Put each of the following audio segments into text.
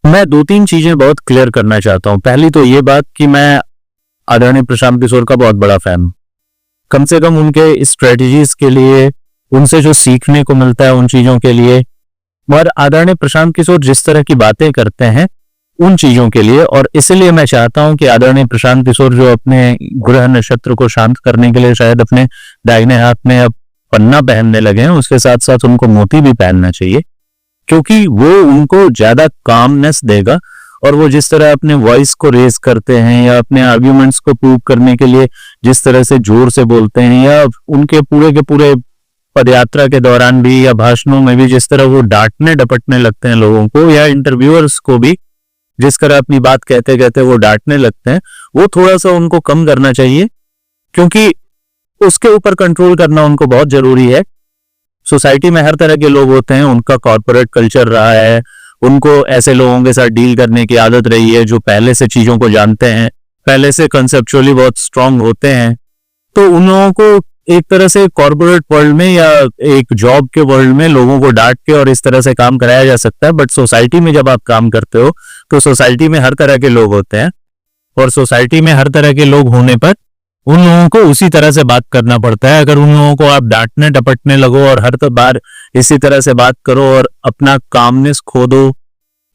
मैं 2-3 चीजें बहुत क्लियर करना चाहता हूँ। पहली तो ये बात कि मैं आदरणीय प्रशांत किशोर का बहुत बड़ा फैन हूं। कम से कम उनके स्ट्रेटजीज के लिए, उनसे जो सीखने को मिलता है उन चीजों के लिए, और आदरणीय प्रशांत किशोर जिस तरह की बातें करते हैं उन चीजों के लिए। और इसलिए मैं चाहता हूं कि आदरणीय प्रशांत किशोर जो अपने ग्रह नक्षत्र को शांत करने के लिए शायद अपने दाहिने हाथ में अब पन्ना पहनने लगे हैं, उसके साथ साथ उनको मोती भी पहनना चाहिए, क्योंकि वो उनको ज्यादा कामनेस देगा। और वो जिस तरह अपने वॉइस को रेज करते हैं या अपने आर्ग्यूमेंट्स को प्रूव करने के लिए जिस तरह से जोर से बोलते हैं, या उनके पूरे के पूरे पदयात्रा के दौरान भी या भाषणों में भी जिस तरह वो डांटने डपटने लगते हैं लोगों को, या इंटरव्यूअर्स को भी जिस तरह अपनी बात कहते कहते वो डांटने लगते हैं, वो थोड़ा सा उनको कम करना चाहिए, क्योंकि उसके ऊपर कंट्रोल करना उनको बहुत जरूरी है। सोसाइटी में हर तरह के लोग होते हैं, उनका कॉर्पोरेट कल्चर रहा है, उनको ऐसे लोगों के साथ डील करने की आदत रही है जो पहले से चीजों को जानते हैं, पहले से कंसेप्चुअली बहुत स्ट्रांग होते हैं। तो उन लोगों को एक तरह से कॉर्पोरेट वर्ल्ड में या एक जॉब के वर्ल्ड में लोगों को डांट के और इस तरह से काम कराया जा सकता है, बट सोसाइटी में जब आप काम करते हो तो सोसाइटी में हर तरह के लोग होते हैं, और सोसाइटी में हर तरह के लोग होने पर उन लोगों को उसी तरह से बात करना पड़ता है। अगर उन लोगों को आप डांटने डपटने लगो और हर बार इसी तरह से बात करो और अपना कामनेस खो दो,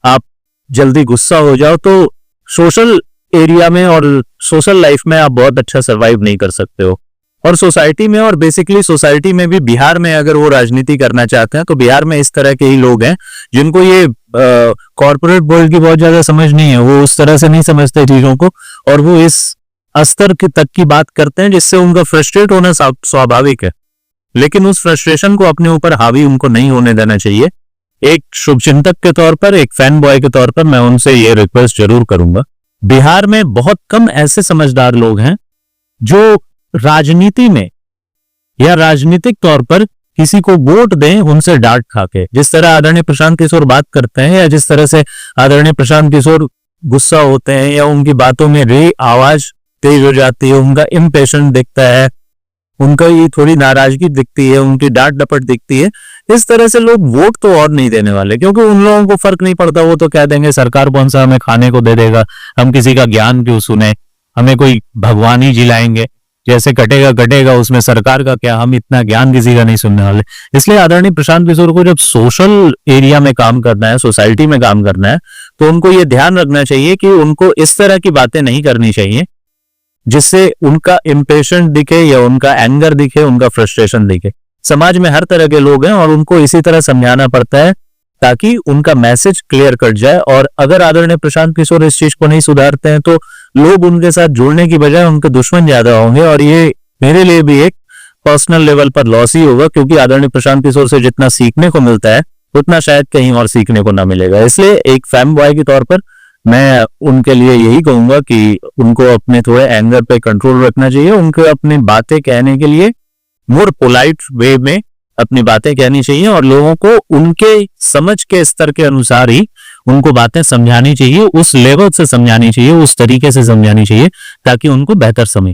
आप जल्दी गुस्सा हो जाओ, तो सोशल एरिया में और सोशल लाइफ में आप बहुत अच्छा सरवाइव नहीं कर सकते हो। और सोसाइटी में, और बेसिकली सोसाइटी में भी, बिहार में अगर वो राजनीति करना चाहते हैं तो बिहार में इस तरह के ही लोग हैं जिनको ये कॉर्पोरेट वर्ल्ड की बहुत ज्यादा समझ नहीं है, वो उस तरह से नहीं समझते चीजों को, और वो इस स्तर के तक की बात करते हैं जिससे उनका फ्रस्ट्रेट होना स्वाभाविक है। लेकिन उस फ्रस्ट्रेशन को अपने ऊपर हावी उनको नहीं होने देना चाहिए। एक शुभचिंतक के तौर पर, एक फैन बॉय के तौर पर मैं उनसे ये रिक्वेस्ट जरूर करूंगा। बिहार में बहुत कम ऐसे समझदार लोग हैं जो राजनीति में या राजनीतिक तौर पर किसी को वोट दें उनसे डांट खा के। जिस तरह आदरणीय प्रशांत किशोर बात करते हैं, या जिस तरह से आदरणीय प्रशांत किशोर गुस्सा होते हैं, या उनकी बातों में आवाज तेज हो जाती है, उनका इम्पेशेंट दिखता है, उनका ये थोड़ी नाराजगी दिखती है, उनकी डांट डपट दिखती है, इस तरह से लोग वोट तो और नहीं देने वाले, क्योंकि उन लोगों को फर्क नहीं पड़ता। वो तो कह देंगे सरकार कौन सा हमें खाने को दे देगा, हम किसी का ज्ञान क्यों सुने, हमें कोई भगवान ही जिलाएंगे, जैसे कटेगा कटेगा, उसमें सरकार का क्या, हम इतना ज्ञान किसी का नहीं सुनने वाले। इसलिए आदरणीय प्रशांत किशोर को जब सोशल एरिया में काम करना है, सोसाइटी में काम करना है, तो उनको ये ध्यान रखना चाहिए कि उनको इस तरह की बातें नहीं करनी चाहिए जिससे उनका इम्पेशेंट दिखे या उनका एंगर दिखे, उनका फ्रस्ट्रेशन दिखे। समाज में हर तरह के लोग हैं और उनको इसी तरह समझाना पड़ता है ताकि उनका मैसेज क्लियर कट जाए। और अगर आदरणीय प्रशांत किशोर इस चीज को नहीं सुधारते हैं तो लोग उनके साथ जुड़ने की बजाय उनके दुश्मन ज्यादा होंगे, और ये मेरे लिए भी एक पर्सनल लेवल पर लॉस ही होगा, क्योंकि आदरणीय प्रशांत किशोर से जितना सीखने को मिलता है उतना शायद कहीं और सीखने को ना मिलेगा। इसलिए एक फैन बॉय के तौर पर मैं उनके लिए यही कहूंगा कि उनको अपने थोड़े एंगर पे कंट्रोल रखना चाहिए, उनको अपनी बातें कहने के लिए मोर पोलाइट वे में अपनी बातें कहनी चाहिए, और लोगों को उनके समझ के स्तर के अनुसार ही उनको बातें समझानी चाहिए, उस लेवल से समझानी चाहिए, उस तरीके से समझानी चाहिए ताकि उनको बेहतर समझ।